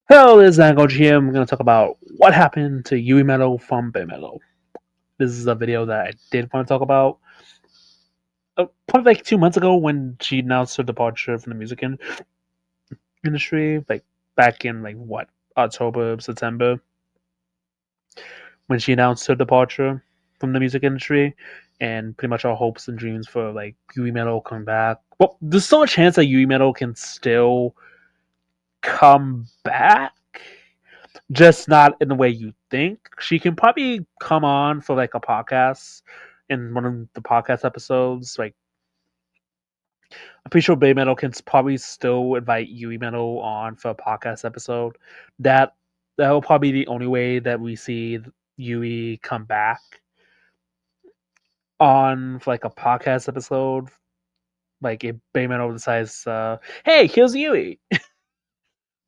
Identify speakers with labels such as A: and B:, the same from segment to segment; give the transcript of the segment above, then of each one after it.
A: Hello, this is Angoji here. I'm going to talk about what happened to Yuimetal from Babymetal. This is a video that I did want to talk about probably like 2 months ago when she announced her departure from the industry, like back in like what October, September, when she announced her departure from the music industry, and pretty much our hopes and dreams for like Yuimetal coming back. Well, there's still a chance that Yuimetal can still come back, just not in the way you think. She can probably come on for like a podcast in one of the podcast episodes. Like I'm pretty sure Baymetal can probably still invite Yui Metal on for a podcast episode. That that will probably be the only way that we see Yui come back on for like a podcast episode. Like if Baymetal decides, hey, here's Yui.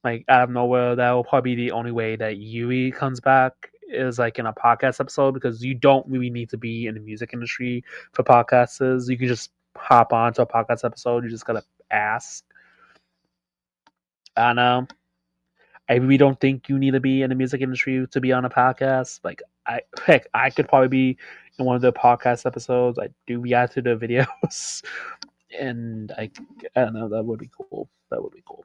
A: Like out of nowhere, that will probably be the only way that Yui comes back is like in a podcast episode because you don't really need to be in the music industry for podcasters. You can just hop on to a podcast episode. You just gotta ask. I know. I really don't think you need to be in the music industry to be on a podcast. Like I could probably be in one of the podcast episodes. I do react to the videos, and I don't know. That would be cool. That would be cool.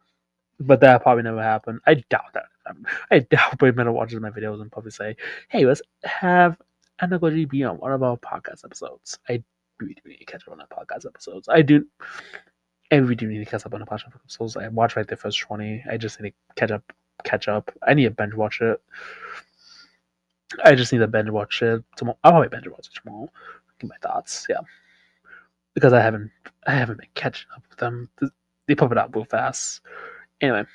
A: But that probably never happened. I doubt that. I doubt Babymetal watches my videos and probably say, "Hey, let's have Anagoji be on one of our podcast episodes." I really do need to catch up on the podcast episodes. I do. I really do need to catch up on the podcast episodes. I watched like the first 20. I just need to catch up. Catch up. I need to binge watch it. I just need to binge watch it tomorrow. I'll probably binge watch it tomorrow. Give my thoughts. Yeah, because I haven't been catching up with them. They pump it out real fast. Anyway,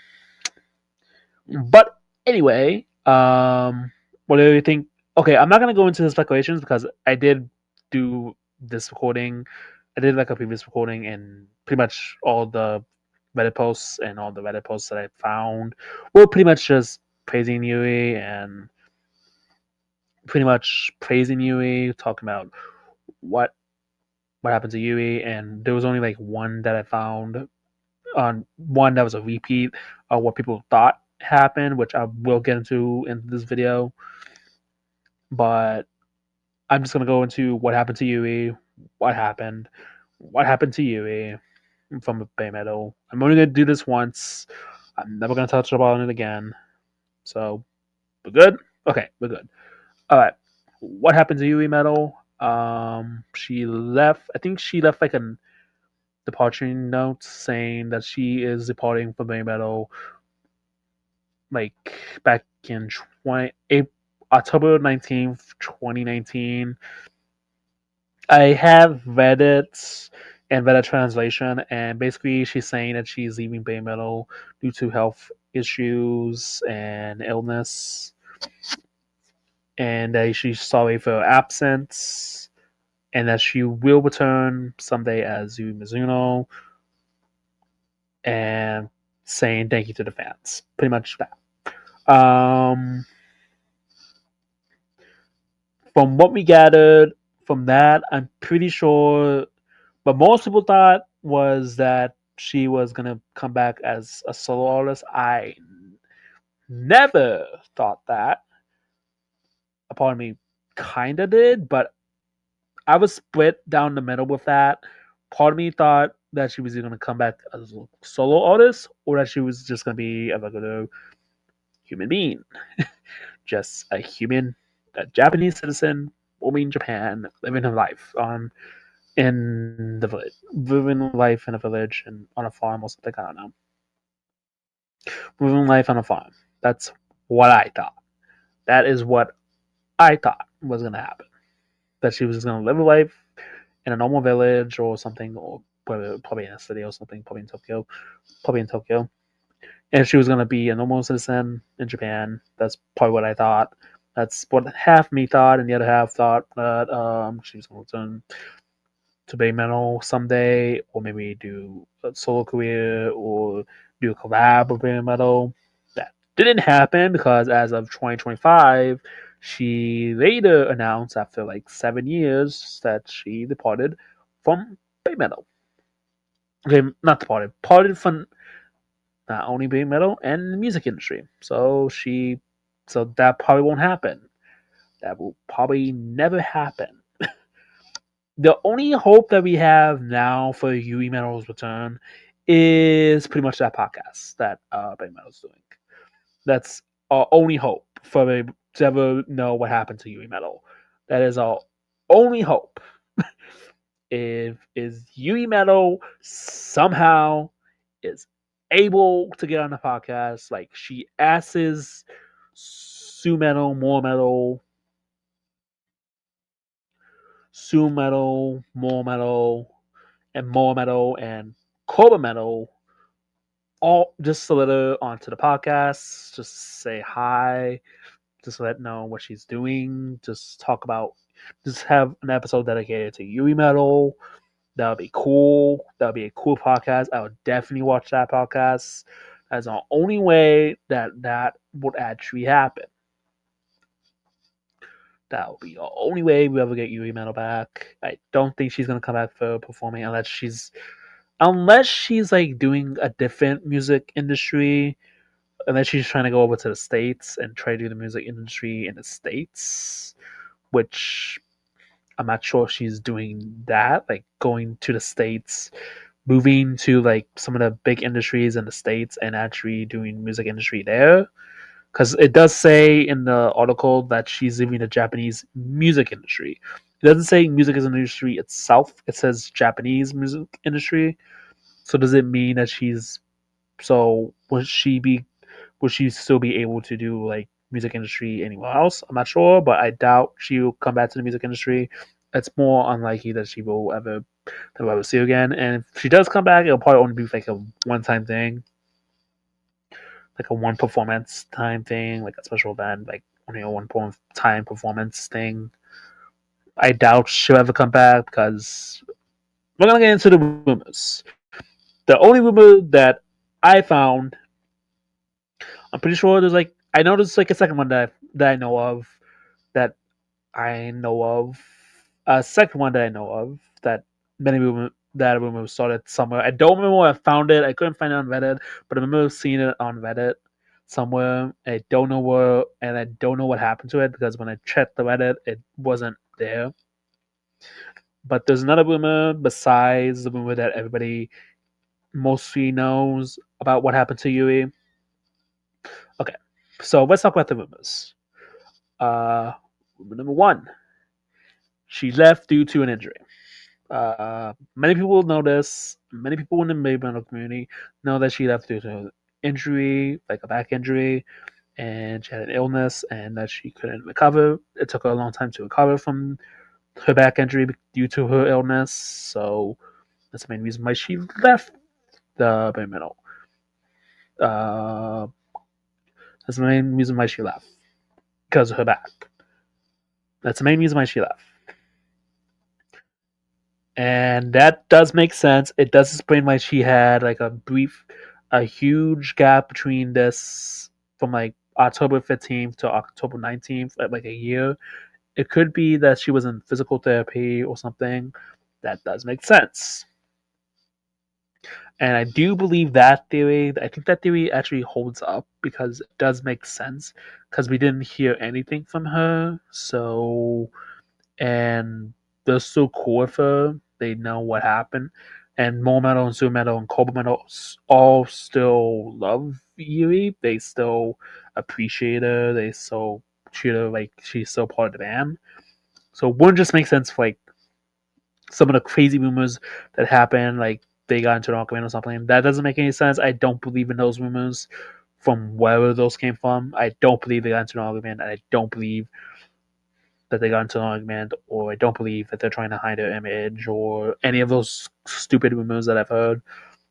A: but anyway, what do you think? Okay, I'm not gonna go into the speculations because I did do this recording. I did like a previous recording, and pretty much all the Reddit posts and all the Reddit posts that I found were pretty much just praising Yui and pretty much praising Yui, talking about what what happened to Yui, and there was only like one that I found on one that was a repeat of what people thought happened, which I will get into in this video. But I'm just gonna go into what happened to Yui, what happened to Yui from Baymetal. I'm only gonna do this once. I'm never gonna touch upon it again. So we're good. Okay, we're good. All right. What happened to Yui Metal? She left. I think she left like a departing note saying that she is departing from Baymetal like back in 20, October 19th, 2019. I have read it and read a translation, and basically she's saying that she's leaving Bay Metal due to health issues and illness, and that she's sorry for her absence, and that she will return someday as Yu Mizuno, and saying thank you to the fans. Pretty much that. From what we gathered from that, I'm pretty sure what most people thought was that she was gonna come back as a solo artist. I never thought that. A part of me kinda did, but I was split down the middle with that. Part of me thought that she was either gonna come back as a solo artist or that she was just gonna be a regular human being. Just a human, a Japanese citizen living in Japan, living her life on in the village, living life in a village and on a farm or something. I don't know. Living life on a farm. That's what I thought. That is what I thought was gonna happen. That she was gonna live a life in a normal village or something, or probably in a city or something, probably in Tokyo. And she was gonna be a normal citizen in Japan. That's probably what I thought. That's what half me thought, and the other half thought that she was gonna return to Bay Metal someday, or maybe do a solo career, or do a collab with Bay Metal. That didn't happen because as of 2025, she later announced after like 7 years that she departed from Bay Metal. Okay, not departed, parted from. not only Babymetal and the music industry. So that probably won't happen. That will probably never happen. The only hope that we have now for Yuimetal's return is pretty much that podcast that Babymetal's doing. That's our only hope for me to ever know what happened to Yuimetal. That is our only hope. If is Yuimetal somehow is able to get on the podcast, like she asks Su Metal, more metal, and more metal, and Cobra Metal, all just to let her onto the podcast, just say hi, just let know what she's doing, just have an episode dedicated to Yui Metal. That would be cool. That would be a cool podcast. I would definitely watch that podcast. That's the only way that would actually happen. That would be the only way we ever get Yui Metal back. I don't think she's gonna come back for performing unless she's like doing a different music industry, unless she's trying to go over to the States and try to do the music industry in the States, which I'm not sure if she's doing that, like going to the States, moving to like some of the big industries in the States and actually doing music industry there. Because it does say in the article that she's leaving the Japanese music industry. It doesn't say music industry itself. It says Japanese music industry. So does it mean that would she still be able to do like music industry anywhere else? I'm not sure, but I doubt she'll come back to the music industry. It's more unlikely that she will ever that we'll ever see her again. And if she does come back, it'll probably only be like a one time thing, like a one performance time thing, like a special event, like only a one time performance thing. I doubt she'll ever come back because we're gonna get into the rumors. The only rumor that I found, I'm pretty sure I know there's like a second one that I know of that I know of. A second one that I know of that that rumor started somewhere. I don't remember where I found it. I couldn't find it on Reddit, but I remember seeing it on Reddit somewhere. I don't know where, and I don't know what happened to it because when I checked the Reddit, it wasn't there. But there's another rumor besides the rumor that everybody mostly knows about what happened to Yui. Okay, so let's talk about the rumors. Rumor number one: she left due to an injury. Many people know this. Many people in the Babymetal community know that she left due to an injury, like a back injury, and she had an illness, and that she couldn't recover. It took her a long time to recover from her back injury due to her illness. So that's the main reason why she left the Babymetal. Uh, that's the main reason why she left because of her back. That's the main reason why she left. And that does make sense. It does explain why she had like a huge gap between this from like October 15th to October 19th, like a year. It could be that she was in physical therapy or something. That does make sense. And I do believe that theory. I think that theory actually holds up because it does make sense because we didn't hear anything from her. So and they're still cool with her. They know what happened, and More Metal and Super Metal and Cobra Metal all still love Yui. They still appreciate her. They still treat her like she's still part of the band. So it wouldn't just make sense for like some of the crazy rumors that happened, like they got into an argument or something. That doesn't make any sense. I don't believe in those rumors from wherever those came from. I don't believe they got into an argument, and I don't believe that they got into an argument, or I don't believe that they're trying to hide their image, or any of those stupid rumors that I've heard.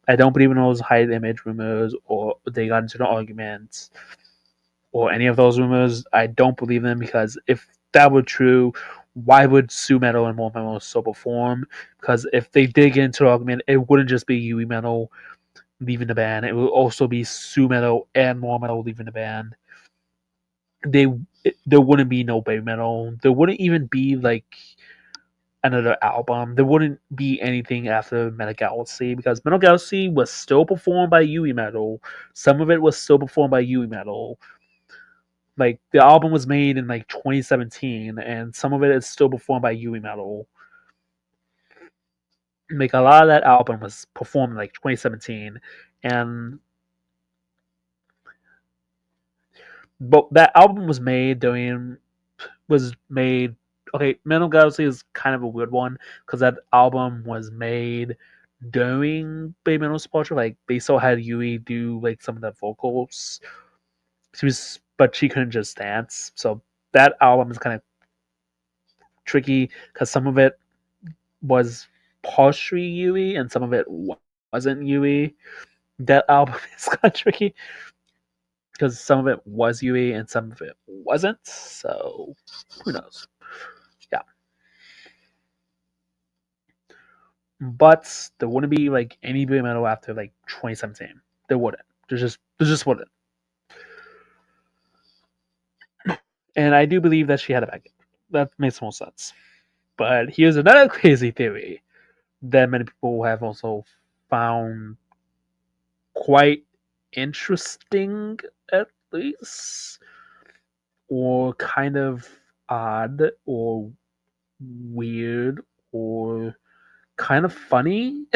A: I don't believe in those hide image rumors, or they got into an argument, or any of those rumors. I don't believe them because if that were true, why would Sue Metal and More Metal still perform? Because if they did get into an argument, it wouldn't just be Yui Metal leaving the band; it would also be Sue Metal and More Metal leaving the band. They there wouldn't be no Babymetal. There wouldn't even be like another album. There wouldn't be anything after Metal Galaxy because Metal Galaxy was still performed by Yuimetal. Some of it was still performed by Yuimetal. Like the album was made in like 2017, and some of it is still performed by Yuimetal. Like a lot of that album was performed in like 2017, and but that album was made. Okay, Metal Galaxy is kind of a weird one because that album was made during Babymetal's departure. Like they still had Yui do like some of the vocals. But she couldn't just dance. So that album is kind of tricky because some of it was partially Yui and some of it wasn't Yui. That album is kind of tricky because some of it was Yui and some of it wasn't. So who knows? Yeah, but there wouldn't be like any Baby Metal after like 2017. There wouldn't. There just wouldn't. And I do believe that she had a backup. That makes more sense. But here's another crazy theory that many people have also found quite interesting, at least, or kind of odd, or weird, or kind of funny.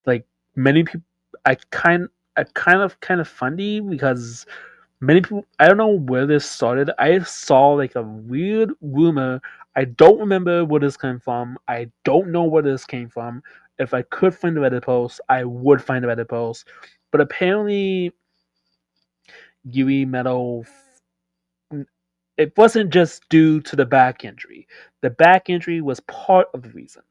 A: Like many people, I kind of funny because many people. I don't know where this started. I saw like a weird rumor. I don't remember where this came from. I don't know where this came from. If I could find the Reddit post, I would find the Reddit post. But apparently, Yuimetal, it wasn't just due to the back injury. The back injury was part of the reason.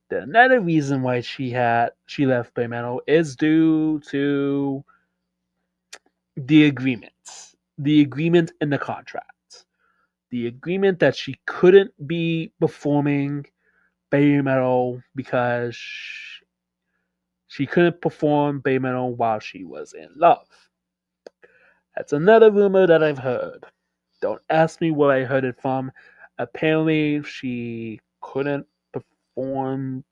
A: Another reason why she left Babymetal is due to the agreement. The agreement in the contract. The agreement that she couldn't be performing Babymetal because she couldn't perform Babymetal while she was in love. That's another rumor that I've heard. Don't ask me where I heard it from. Apparently, she couldn't perform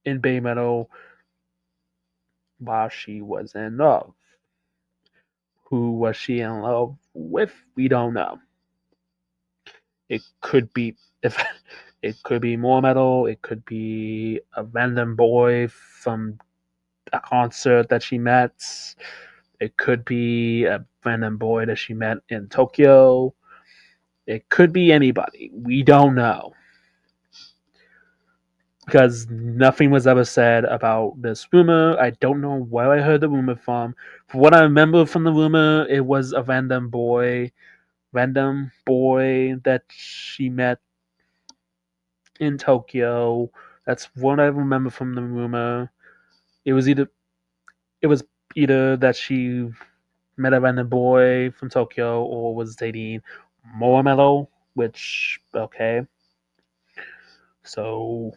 A: in Babymetal while she was in love. Who was she in love with? We don't know. It could be if it could be more metal. It could be a random boy from a concert that she met. It could be a random boy that she met in Tokyo. It could be anybody. We don't know because nothing was ever said about this rumor. I don't know where I heard the rumor from. For what I remember from the rumor, it was a random boy that she met in Tokyo. That's what I remember from the rumor. It was either it was either that she met a random boy from Tokyo or was dating Metal, which okay. So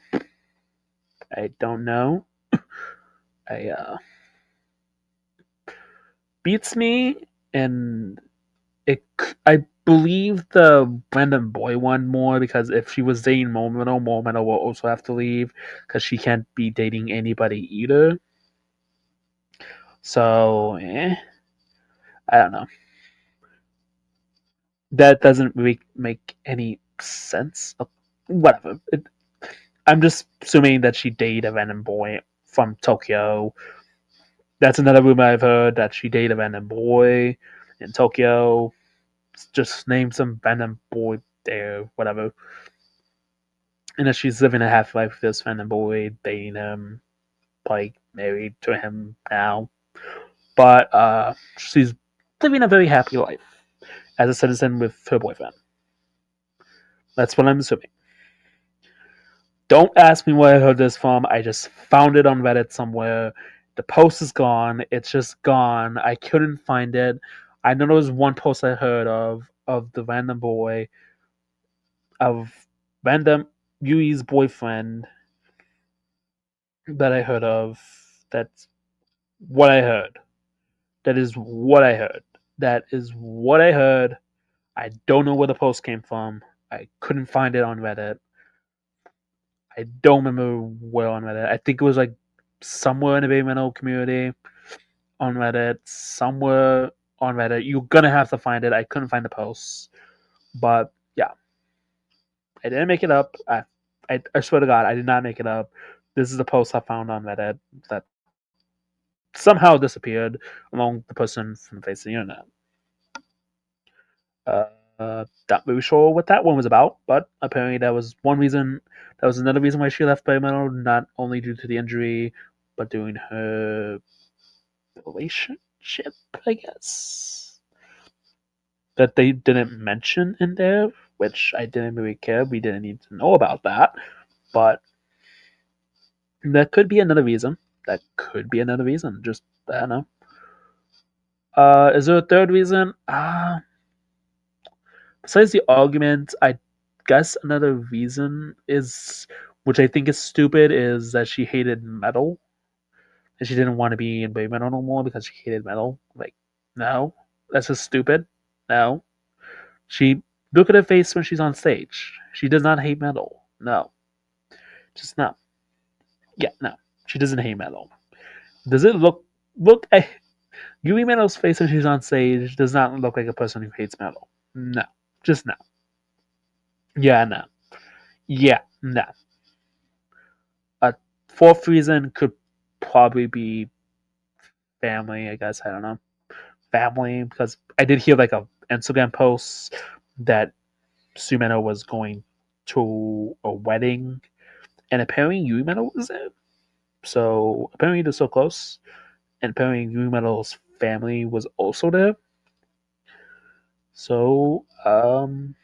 A: I don't know. I beats me, and it I believe the random boy one more because if she was dating Metal will also have to leave because she can't be dating anybody either. So I don't know. That doesn't really make any sense. Whatever. I'm just assuming that she dated a random boy from Tokyo. That's another rumor I've heard that she dated a random boy in Tokyo. Just name some random boy there, whatever. And that she's living a half life with this random boy, dating him, like married to him now. But she's living a very happy life as a citizen with her boyfriend. That's what I'm assuming. Don't ask me where I heard this from. I just found it on Reddit somewhere. The post is gone. It's just gone. I couldn't find it. I know there was one post I heard of the random boy, of random Yui's boyfriend that I heard of. That's what I heard. That is what I heard. That is what I heard. I don't know where the post came from. I couldn't find it on Reddit. I don't remember where on Reddit. I think it was like somewhere in the Babymetal community on Reddit, somewhere on Reddit. You're gonna have to find it. I couldn't find the post, but yeah, I didn't make it up. I swear to God, I did not make it up. This is a post I found on Reddit that somehow disappeared along the person from the face of the internet. Uh, not really sure what that one was about, but apparently that was one reason. That was another reason why she left Babymetal, not only due to the injury, but during her relationship, I guess. That they didn't mention in there, which I didn't really care. We didn't need to know about that, but that could be another reason. That could be another reason. Just I don't know. Is there a third reason? Besides the argument, I guess another reason is, which I think is stupid, is that she hated metal and she didn't want to be in baby metal no more because she hated metal. Like, no, that's just stupid. No, she look at her face when she's on stage. She does not hate metal. No, just no. Yeah, no, she doesn't hate metal. Does it look? Yuimetal's face when she's on stage does not look like a person who hates metal. No, just no. Yeah, no. Yeah, no. A fourth reason could probably be family, I guess. I don't know. Family, because I did hear like a Instagram post that Sumeno was going to a wedding, and apparently Yuimetal was there. So apparently they're so close, and apparently Yuimetal's family was also there. So, and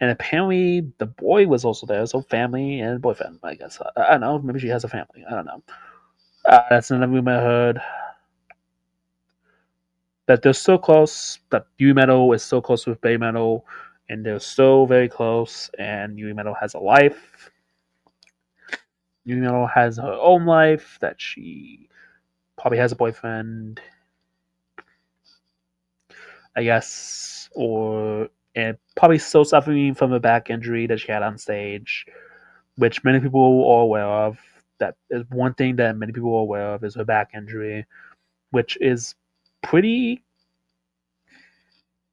A: apparently the boy was also there. So family and boyfriend, I guess. I don't know. Maybe she has a family. I don't know. That's another rumor I heard. That they're so close, that Yuimetal is so close with Babymetal, and they're so very close, and Yuimetal has a life. Yuimetal has her own life, that she probably has a boyfriend, I guess, or and probably still suffering from a back injury that she had on stage, which many people are aware of. That is one thing that many people are aware of is her back injury, which is pretty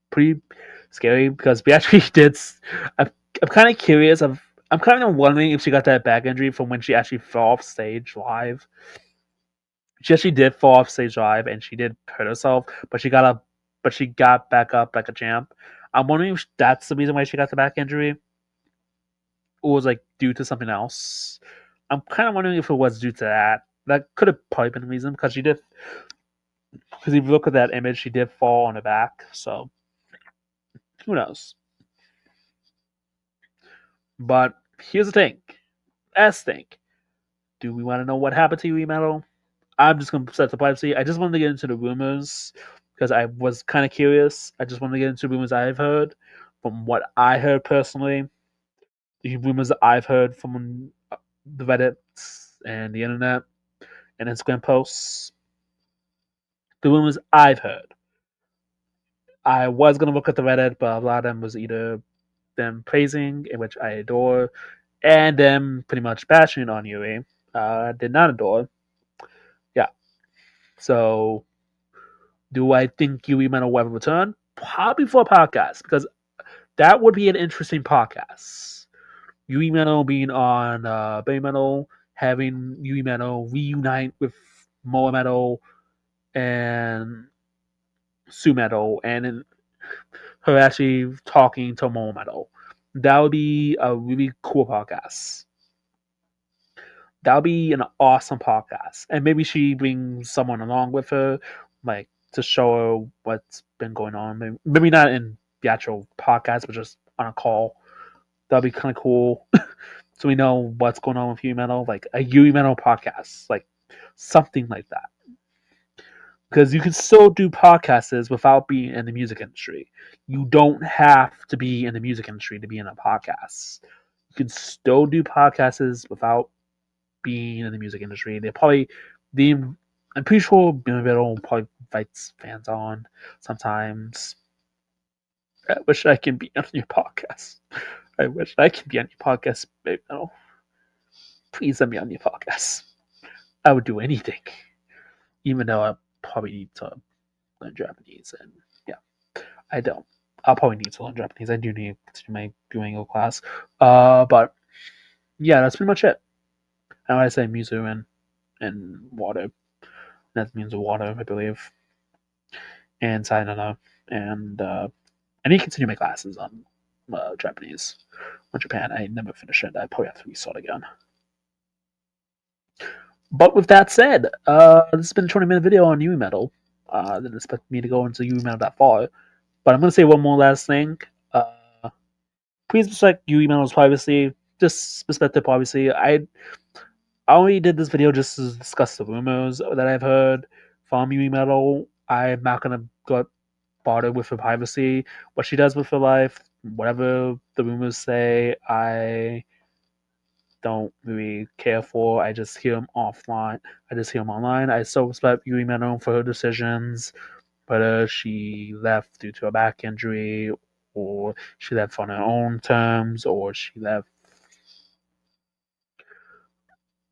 A: pretty scary because we actually did. I'm, I'm kind of curious. I'm kind of wondering if she got that back injury from when she actually fell off stage live. She actually did fall off stage live, and she did hurt herself, but she got back up like a champ. I'm wondering if that's the reason why she got the back injury, or was like due to something else. I'm kind of wondering if it was due to that. That could have probably been the reason because she did. Because if you look at that image, she did fall on her back. So who knows? But here's the thing. Last thing. Do we want to know what happened to Yuimetal? I'm just going to set the privacy. I just wanted to get into the rumors because I was kind of curious. I just wanted to get into rumors I've heard from what I heard personally. The rumors that I've heard from the Reddits and the internet and Instagram posts. The rumors I've heard. I was going to look at the Reddit, but a lot of them was either them praising, in which I adore, and them pretty much bashing on Yui. Did not adore. Yeah. So do I think Yuimetal will ever return? Probably for a podcast, because that would be an interesting podcast. Yuimetal being on Babymetal, having Yuimetal reunite with Metal and Sumetal, and her actually talking to Metal. That would be a really cool podcast. That would be an awesome podcast. And maybe she brings someone along with her, like to show her what's been going on. Maybe not in the actual podcast, but just on a call. That'd be kind of cool. So we know what's going on with Yuimetal, like a Yuimetal podcast, like something like that. Because you can still do podcasts without being in the music industry. You don't have to be in the music industry to be in a podcast. You can still do podcasts without being in the music industry. They probably the I'm pretty sure Babymetal probably invites fans on sometimes. I wish I can be on your podcast. I wish I could be on your podcast, but no. Please let me on your podcast. I would do anything, even though I probably need to learn Japanese. And yeah, I don't. I'll probably need to learn Japanese. I do need to continue my Duolingo class. But yeah, that's pretty much it. And I say Mizu and water. That means water, I believe. And Sayonara. And I need to continue my classes on Japanese or Japan. I never finish it. I probably have to restart again. But with that said, this has been a 20-minute video on Yuimetal. Didn't expect me to go into Yuimetal that far. But I'm going to say one more last thing. Please respect Yuimetal's privacy. Just respect their privacy. I only did this video just to discuss the rumors that I've heard from Yuimetal. I'm not going to go bother with her privacy. What she does with her life, whatever the rumors say, I don't really care for. I just hear them offline. I just hear them online. I still respect Yui Menon for her decisions, whether she left due to a back injury, or she left on her own terms, or she left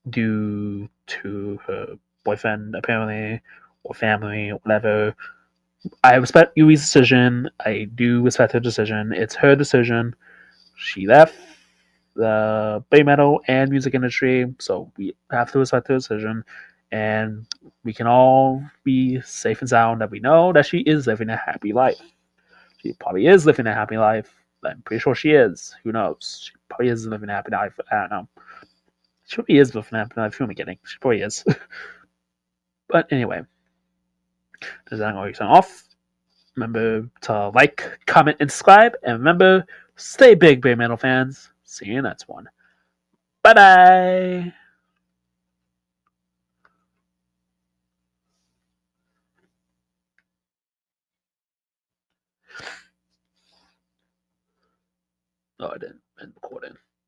A: due to her boyfriend, apparently, or family, or whatever. I respect Yui's decision. I do respect her decision. It's her decision. She left the Babymetal and music industry, so we have to respect her decision, and we can all be safe and sound that we know that she is living a happy life. She probably is living a happy life. I'm pretty sure she is. Who knows? She probably is living a happy life. I don't know. She probably is living a happy life. Who am I kidding? She probably is. But anyway, does that go sign off? Remember to like, comment, and subscribe. And remember, stay big, Babymetal fans. See you next one. Bye bye. Oh, I didn't end recording.